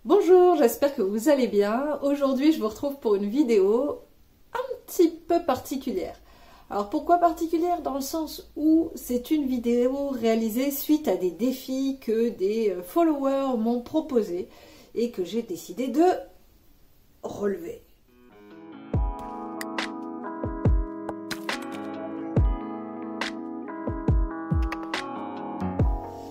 Bonjour, j'espère que vous allez bien. Aujourd'hui, je vous retrouve pour une vidéo un petit peu particulière. Alors pourquoi particulière? Dans le sens où c'est une vidéo réalisée suite à des défis que des followers m'ont proposés et que j'ai décidé de relever.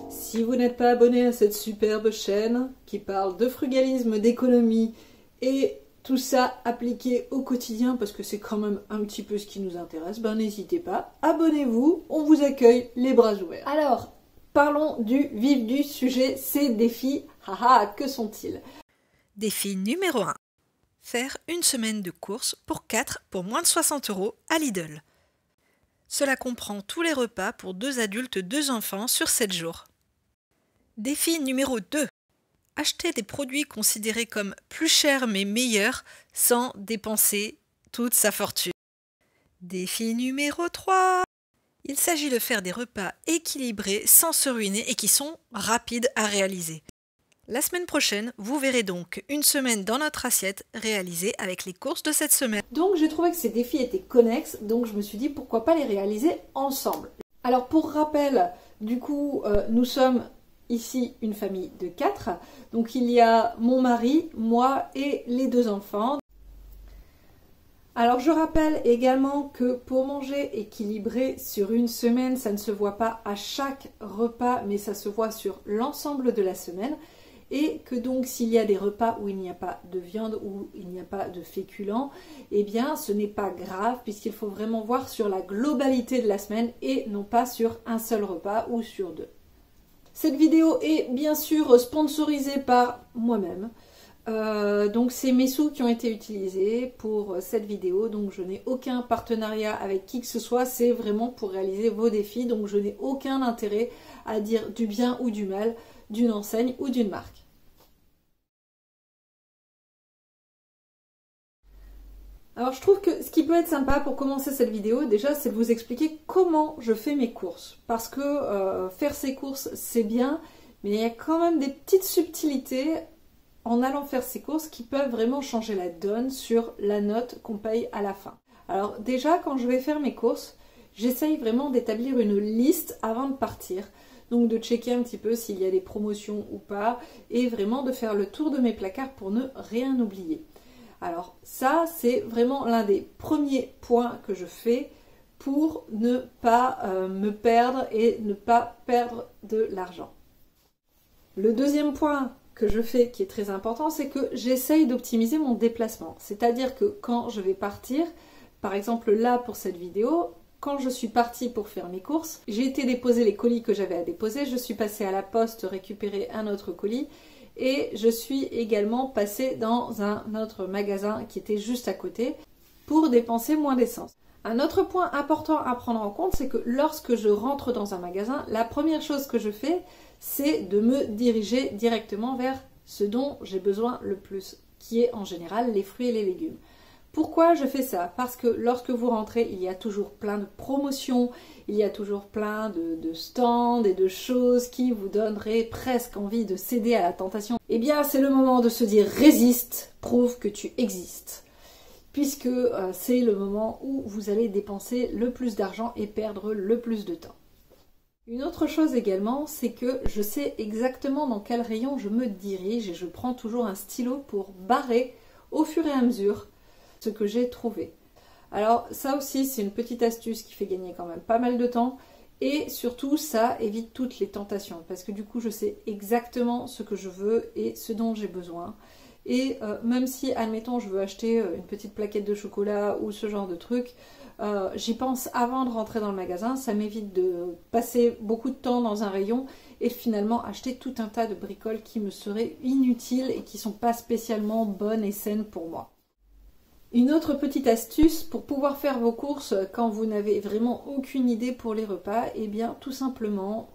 Si vous n'êtes pas abonné à cette superbe chaîne qui parle de frugalisme, d'économie et tout ça appliqué au quotidien, parce que c'est quand même un petit peu ce qui nous intéresse, ben n'hésitez pas, abonnez-vous, on vous accueille les bras ouverts. Alors, parlons du vif du sujet, ces défis. Haha, que sont-ils? Défi numéro 1. Faire une semaine de courses pour 4 pour moins de 60 € à Lidl. Cela comprend tous les repas pour 2 adultes, 2 enfants sur 7 jours. Défi numéro 2. Acheter des produits considérés comme plus chers mais meilleurs sans dépenser toute sa fortune. Défi numéro 3. Il s'agit de faire des repas équilibrés sans se ruiner et qui sont rapides à réaliser. La semaine prochaine, vous verrez donc une semaine dans notre assiette réalisée avec les courses de cette semaine. Donc j'ai trouvé que ces défis étaient connexes, donc je me suis dit pourquoi pas les réaliser ensemble. Alors pour rappel, du coup, nous sommes ici une famille de 4, donc il y a mon mari, moi et les 2 enfants. Alors je rappelle également que pour manger équilibré sur une semaine, ça ne se voit pas à chaque repas, mais ça se voit sur l'ensemble de la semaine. Et que donc s'il y a des repas où il n'y a pas de viande, où il n'y a pas de féculents, eh bien ce n'est pas grave puisqu'il faut vraiment voir sur la globalité de la semaine et non pas sur un seul repas ou sur 2. Cette vidéo est bien sûr sponsorisée par moi-même. Donc c'est mes sous qui ont été utilisés pour cette vidéo, donc je n'ai aucun partenariat avec qui que ce soit, c'est vraiment pour réaliser vos défis, donc je n'ai aucun intérêt à dire du bien ou du mal d'une enseigne ou d'une marque. Alors je trouve que ce qui peut être sympa pour commencer cette vidéo, déjà, c'est de vous expliquer comment je fais mes courses. Parce que faire ses courses, c'est bien, mais il y a quand même des petites subtilités en allant faire ses courses qui peuvent vraiment changer la donne sur la note qu'on paye à la fin. Alors déjà, quand je vais faire mes courses, j'essaye vraiment d'établir une liste avant de partir. Donc de checker un petit peu s'il y a des promotions ou pas, et vraiment de faire le tour de mes placards pour ne rien oublier. Alors ça, c'est vraiment l'un des premiers points que je fais pour ne pas me perdre et ne pas perdre de l'argent. Le deuxième point que je fais qui est très important, c'est que j'essaye d'optimiser mon déplacement. C'est-à-dire que quand je vais partir, par exemple là pour cette vidéo, quand je suis partie pour faire mes courses, j'ai été déposer les colis que j'avais à déposer, je suis passée à la poste récupérer un autre colis et je suis également passée dans un autre magasin qui était juste à côté pour dépenser moins d'essence. Un autre point important à prendre en compte, c'est que lorsque je rentre dans un magasin, la première chose que je fais, c'est de me diriger directement vers ce dont j'ai besoin le plus, qui est en général les fruits et les légumes. Pourquoi je fais ça? Parce que lorsque vous rentrez, il y a toujours plein de promotions, il y a toujours plein de stands et de choses qui vous donneraient presque envie de céder à la tentation. Eh bien, c'est le moment de se dire résiste, prouve que tu existes. Puisque c'est le moment où vous allez dépenser le plus d'argent et perdre le plus de temps. Une autre chose également, c'est que je sais exactement dans quel rayon je me dirige et je prends toujours un stylo pour barrer au fur et à mesure ce que j'ai trouvé. Alors ça aussi c'est une petite astuce qui fait gagner quand même pas mal de temps et surtout ça évite toutes les tentations parce que du coup je sais exactement ce que je veux et ce dont j'ai besoin. Et même si admettons je veux acheter une petite plaquette de chocolat ou ce genre de truc, j'y pense avant de rentrer dans le magasin, ça m'évite de passer beaucoup de temps dans un rayon et finalement acheter tout un tas de bricoles qui me seraient inutiles et qui ne sont pas spécialement bonnes et saines pour moi. Une autre petite astuce pour pouvoir faire vos courses quand vous n'avez vraiment aucune idée pour les repas, eh bien tout simplement,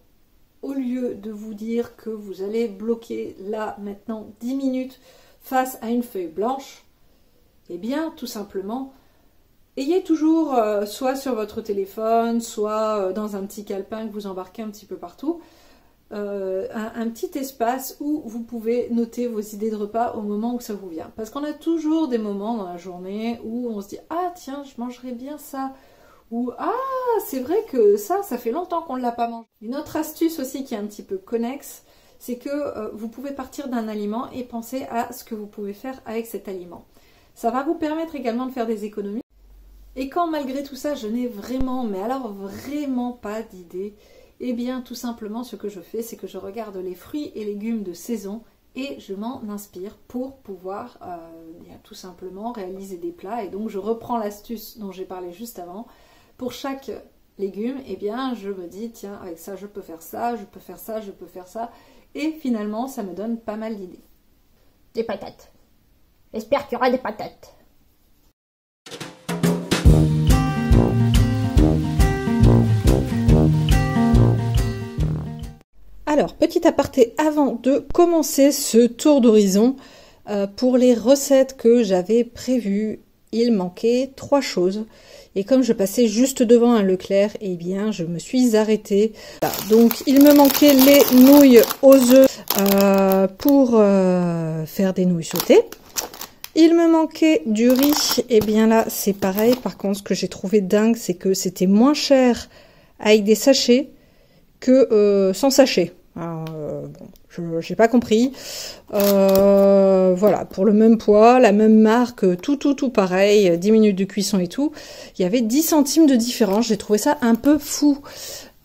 au lieu de vous dire que vous allez bloquer là maintenant 10 minutes face à une feuille blanche, eh bien tout simplement, ayez toujours soit sur votre téléphone, soit dans un petit calepin que vous embarquez un petit peu partout, un petit espace où vous pouvez noter vos idées de repas au moment où ça vous vient. Parce qu'on a toujours des moments dans la journée où on se dit « Ah tiens, je mangerais bien ça » ou « Ah, c'est vrai que ça fait longtemps qu'on ne l'a pas mangé ». Une autre astuce aussi qui est un petit peu connexe, c'est que vous pouvez partir d'un aliment et penser à ce que vous pouvez faire avec cet aliment. Ça va vous permettre également de faire des économies. Et quand malgré tout ça, je n'ai vraiment, mais alors vraiment pas d'idée, eh bien tout simplement ce que je fais, c'est que je regarde les fruits et légumes de saison et je m'en inspire pour pouvoir tout simplement réaliser des plats. Et donc je reprends l'astuce dont j'ai parlé juste avant. Pour chaque légume, eh bien je me dis tiens avec ça je peux faire ça, je peux faire ça, je peux faire ça. Et finalement ça me donne pas mal d'idées. Des patates. J'espère qu'il y aura des patates. Alors, petit aparté avant de commencer ce tour d'horizon, pour les recettes que j'avais prévues, il manquait 3 choses. Et comme je passais juste devant un Leclerc, eh bien, je me suis arrêtée. Voilà. Donc, il me manquait les nouilles aux œufs pour faire des nouilles sautées. Il me manquait du riz. Et bien là, c'est pareil. Par contre, ce que j'ai trouvé dingue, c'est que c'était moins cher avec des sachets que sans sachet. Alors, bon, je n'ai pas compris. Voilà, pour le même poids, la même marque, tout pareil, 10 minutes de cuisson et tout. Il y avait 10 centimes de différence. J'ai trouvé ça un peu fou.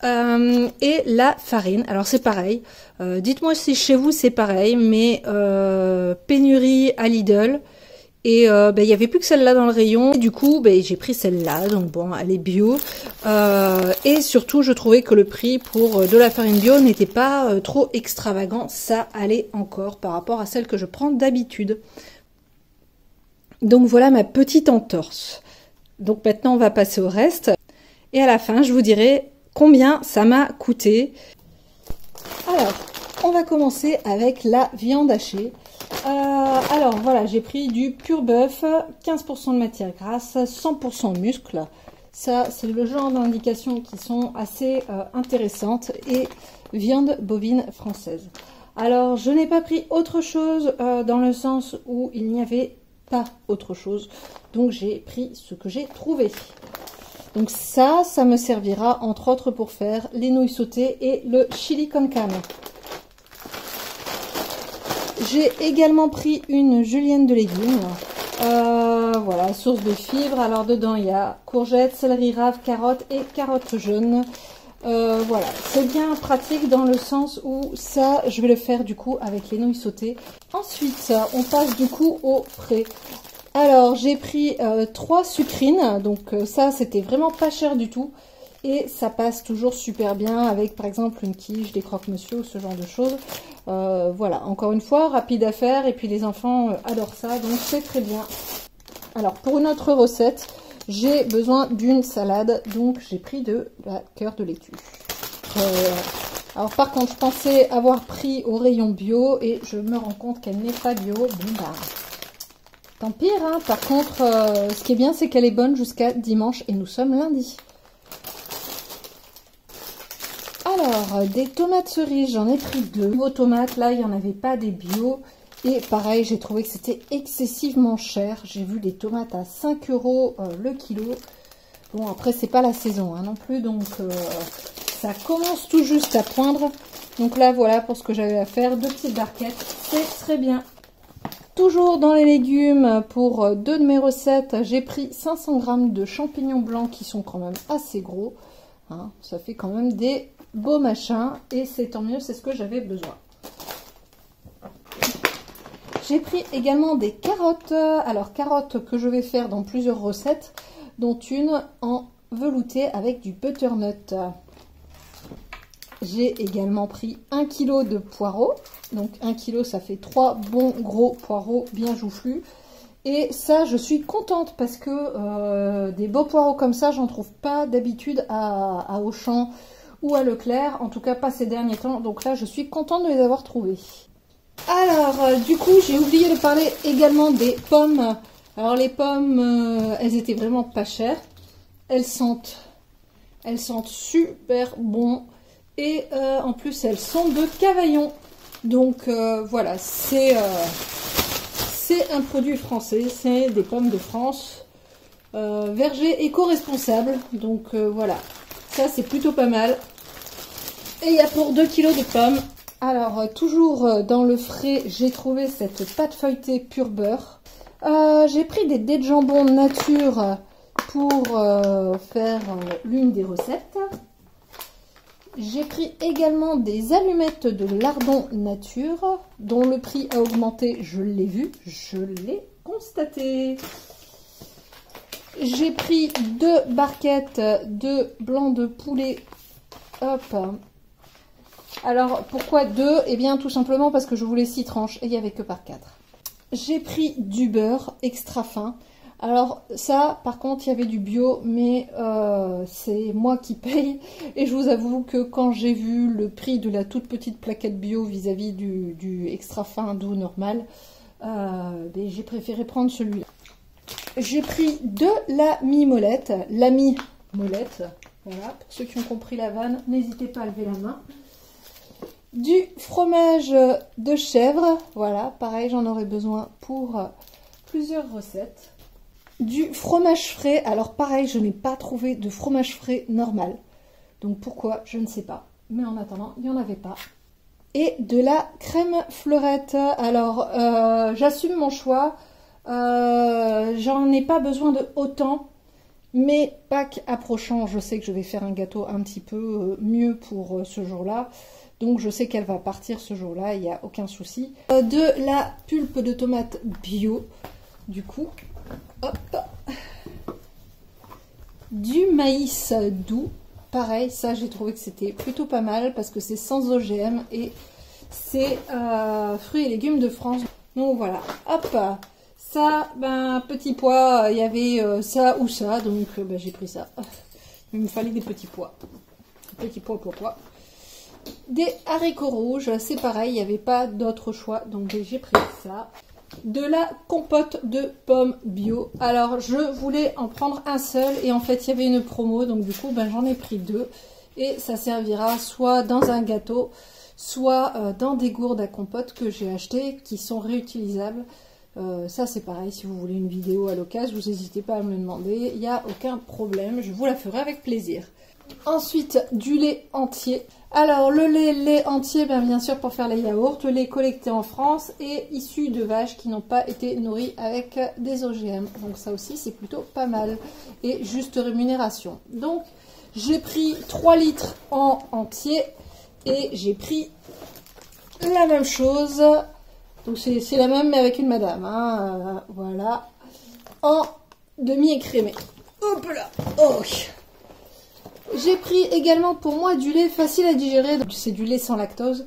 Et la farine, alors c'est pareil. Dites-moi si chez vous c'est pareil, mais pénurie à Lidl. Et il n'y avait plus que celle-là dans le rayon. Et du coup, j'ai pris celle-là. Donc bon, elle est bio. Et surtout, je trouvais que le prix pour de la farine bio n'était pas trop extravagant. Ça allait encore par rapport à celle que je prends d'habitude. Donc voilà ma petite entorse. Donc maintenant, on va passer au reste. Et à la fin, je vous dirai combien ça m'a coûté. Alors, on va commencer avec la viande hachée. Alors voilà, j'ai pris du pur bœuf, 15% de matière grasse, 100% muscle. Ça, c'est le genre d'indications qui sont assez intéressantes. Et viande bovine française. Alors, je n'ai pas pris autre chose dans le sens où il n'y avait pas autre chose. Donc, j'ai pris ce que j'ai trouvé. Donc ça me servira entre autres pour faire les nouilles sautées et le chili con carne. J'ai également pris une julienne de légumes. Voilà, source de fibres. Alors dedans il y a courgettes, céleri rave, carottes et carottes jaunes. Voilà, c'est bien pratique dans le sens où ça, je vais le faire du coup avec les nouilles sautées. Ensuite, on passe du coup au frais. Alors, j'ai pris 3 sucrines, donc ça, c'était vraiment pas cher du tout. Et ça passe toujours super bien avec, par exemple, une quiche, des croque-monsieur, ce genre de choses. Voilà, encore une fois, rapide à faire. Et puis, les enfants adorent ça, donc c'est très bien. Alors, pour une autre recette, j'ai besoin d'une salade. Donc, j'ai pris de la cœur de laitue. Alors, par contre, je pensais avoir pris au rayon bio et je me rends compte qu'elle n'est pas bio. Bon, bah... tant pis, hein. Par contre, ce qui est bien, c'est qu'elle est bonne jusqu'à dimanche et nous sommes lundi. Alors, des tomates cerises, j'en ai pris 2. Vos tomates, là, il n'y en avait pas des bio. Et pareil, j'ai trouvé que c'était excessivement cher. J'ai vu des tomates à 5 € le kilo. Bon, après, c'est pas la saison hein, non plus, donc ça commence tout juste à poindre. Donc là, voilà pour ce que j'avais à faire. 2 petites barquettes, c'est très bien. Toujours dans les légumes, pour 2 de mes recettes, j'ai pris 500 g de champignons blancs qui sont quand même assez gros. Hein, ça fait quand même des beaux machins et c'est tant mieux, c'est ce que j'avais besoin. J'ai pris également des carottes. Alors, carottes que je vais faire dans plusieurs recettes, dont une en velouté avec du butternut. J'ai également pris 1 kg de poireaux. Donc 1 kg, ça fait 3 bons gros poireaux bien joufflus. Et ça, je suis contente parce que des beaux poireaux comme ça, j'en trouve pas d'habitude à Auchan ou à Leclerc. En tout cas, pas ces derniers temps. Donc là, je suis contente de les avoir trouvés. Alors, du coup, j'ai oublié de parler également des pommes. Alors les pommes, elles étaient vraiment pas chères. Elles sentent super bon. Et en plus, elles sont de Cavaillon. Donc voilà, c'est un produit français, c'est des pommes de France. Verger éco-responsable. Donc voilà, ça c'est plutôt pas mal. Et il y a pour 2 kg de pommes. Alors, toujours dans le frais, j'ai trouvé cette pâte feuilletée pur beurre. J'ai pris des dés de jambon nature pour faire l'une des recettes. J'ai pris également des allumettes de lardon nature, dont le prix a augmenté, je l'ai vu, je l'ai constaté. J'ai pris 2 barquettes de blanc de poulet. Hop. Alors, pourquoi 2? Eh bien, tout simplement parce que je voulais 6 tranches et il n'y avait que par 4. J'ai pris du beurre extra fin. Alors, ça, par contre, il y avait du bio, mais c'est moi qui paye. Et je vous avoue que quand j'ai vu le prix de la toute petite plaquette bio vis-à-vis du extra fin doux normal, j'ai préféré prendre celui-là. J'ai pris de la mimolette, voilà, pour ceux qui ont compris la vanne, n'hésitez pas à lever la main. Du fromage de chèvre, voilà, pareil, j'en aurai besoin pour plusieurs recettes. Du fromage frais, alors pareil, je n'ai pas trouvé de fromage frais normal. Donc pourquoi, je ne sais pas. Mais en attendant, il n'y en avait pas. Et de la crème fleurette. Alors, j'assume mon choix. J'en ai pas besoin de autant. Mais Pâques approchant, je sais que je vais faire un gâteau un petit peu mieux pour ce jour-là. Donc je sais qu'elle va partir ce jour-là, il n'y a aucun souci. De la pulpe de tomate bio, du coup. Hop. Du maïs doux. Pareil, ça j'ai trouvé que c'était plutôt pas mal parce que c'est sans OGM et c'est fruits et légumes de France. Donc voilà, hop. Ça, ben petit pois, il y avait ça ou ça, donc j'ai pris ça. Il me fallait des petits pois. Petits pois. Des haricots rouges, c'est pareil, il n'y avait pas d'autre choix, donc j'ai pris ça. De la compote de pommes bio. Alors, je voulais en prendre un seul, et en fait, il y avait une promo, donc du coup, j'en ai pris 2. Et ça servira soit dans un gâteau, soit dans des gourdes à compote que j'ai achetées, qui sont réutilisables. Ça, c'est pareil, si vous voulez une vidéo à l'occasion, vous n'hésitez pas à me le demander, il n'y a aucun problème, je vous la ferai avec plaisir. Ensuite, du lait entier. Alors, le lait entier, bien sûr, pour faire les yaourts, le lait collecté en France et issu de vaches qui n'ont pas été nourries avec des OGM. Donc ça aussi, c'est plutôt pas mal. Et juste rémunération. Donc, j'ai pris 3 litres en entier et j'ai pris la même chose. Donc, c'est la même, mais avec une madame. Hein, voilà. En demi-écrémé. Hop là. Oh. J'ai pris également pour moi du lait facile à digérer, c'est du lait sans lactose.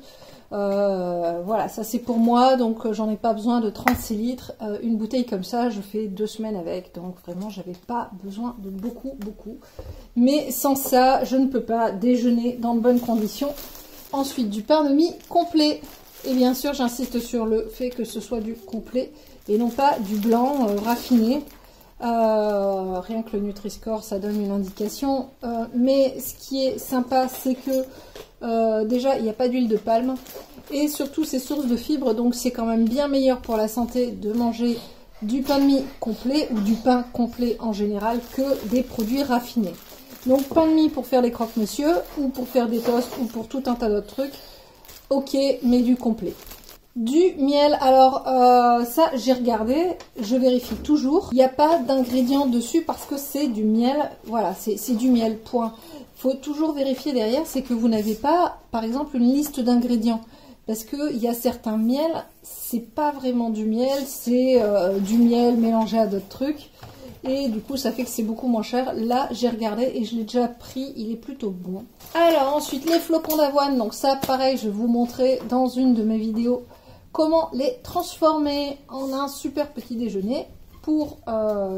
Voilà, ça c'est pour moi, donc j'en ai pas besoin de 36 litres. Une bouteille comme ça, je fais 2 semaines avec, donc vraiment j'avais pas besoin de beaucoup. Mais sans ça, je ne peux pas déjeuner dans de bonnes conditions. Ensuite, du pain de mie complet. Et bien sûr, j'insiste sur le fait que ce soit du complet et non pas du blanc raffiné. Rien que le Nutri-Score, ça donne une indication. Mais ce qui est sympa, c'est que déjà, il n'y a pas d'huile de palme. Et surtout, c'est source de fibres. Donc, c'est quand même bien meilleur pour la santé de manger du pain de mie complet ou du pain complet en général que des produits raffinés. Donc, pain de mie pour faire les croque-monsieur ou pour faire des toasts ou pour tout un tas d'autres trucs. Ok, mais du complet. Du miel, alors ça j'ai regardé, je vérifie toujours. Il n'y a pas d'ingrédients dessus parce que c'est du miel, voilà, c'est du miel, point. Il faut toujours vérifier derrière, c'est que vous n'avez pas, par exemple, une liste d'ingrédients. Parce qu'il y a certains miels, c'est pas vraiment du miel, c'est du miel mélangé à d'autres trucs. Et du coup, ça fait que c'est beaucoup moins cher. Là, j'ai regardé et je l'ai déjà pris, il est plutôt bon. Alors ensuite, les flocons d'avoine, donc ça, pareil, je vais vous montrer dans une de mes vidéos comment les transformer en un super petit déjeuner pour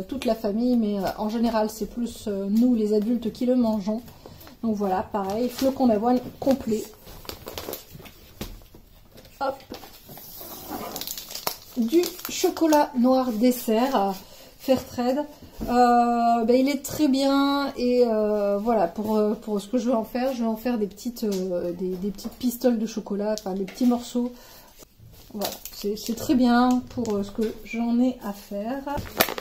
toute la famille, mais en général c'est plus nous les adultes qui le mangeons. Donc voilà, pareil, flocons d'avoine complet. Hop. Du chocolat noir dessert. Fairtrade. Il est très bien et voilà, pour ce que je vais en faire des petites pistoles de chocolat, enfin des petits morceaux. Voilà, c'est très bien pour ce que j'en ai à faire.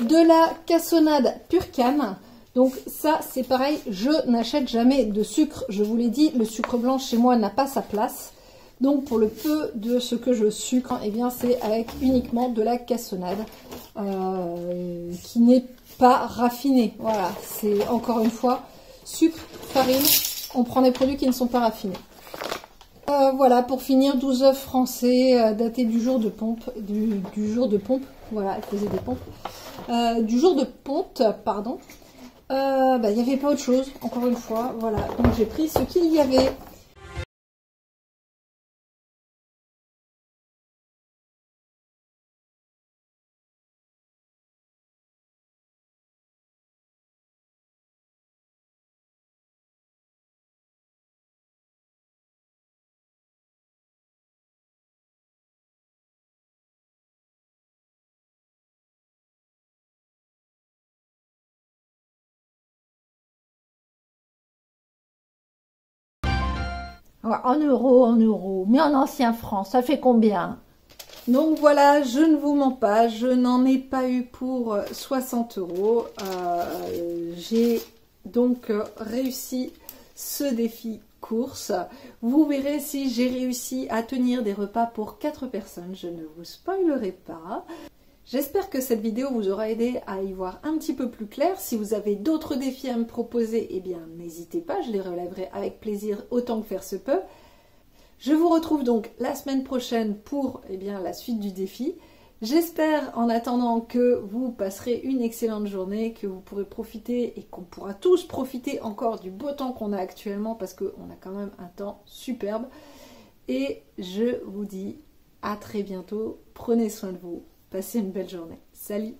De la cassonade pure canne. Donc ça, c'est pareil, je n'achète jamais de sucre. Je vous l'ai dit, le sucre blanc chez moi n'a pas sa place. Donc pour le peu de ce que je sucre, eh bien c'est avec uniquement de la cassonade qui n'est pas raffinée. Voilà, c'est encore une fois sucre, farine, on prend des produits qui ne sont pas raffinés. Voilà, pour finir, 12 œufs français datés du jour de pompe, du jour de pompe, voilà, elle faisait des pompes, du jour de ponte, pardon. Il n'y avait pas autre chose, encore une fois, voilà, donc j'ai pris ce qu'il y avait. Ouais, en euros, mais en ancien franc, ça fait combien? Donc voilà, je ne vous mens pas, je n'en ai pas eu pour 60 €. J'ai donc réussi ce défi course. Vous verrez si j'ai réussi à tenir des repas pour 4 personnes, je ne vous spoilerai pas. J'espère que cette vidéo vous aura aidé à y voir un petit peu plus clair. Si vous avez d'autres défis à me proposer, eh bien n'hésitez pas, je les relèverai avec plaisir autant que faire se peut. Je vous retrouve donc la semaine prochaine pour la suite du défi. J'espère en attendant que vous passerez une excellente journée, que vous pourrez profiter et qu'on pourra tous profiter encore du beau temps qu'on a actuellement parce qu'on a quand même un temps superbe. Et je vous dis à très bientôt, prenez soin de vous. Passez une belle journée. Salut!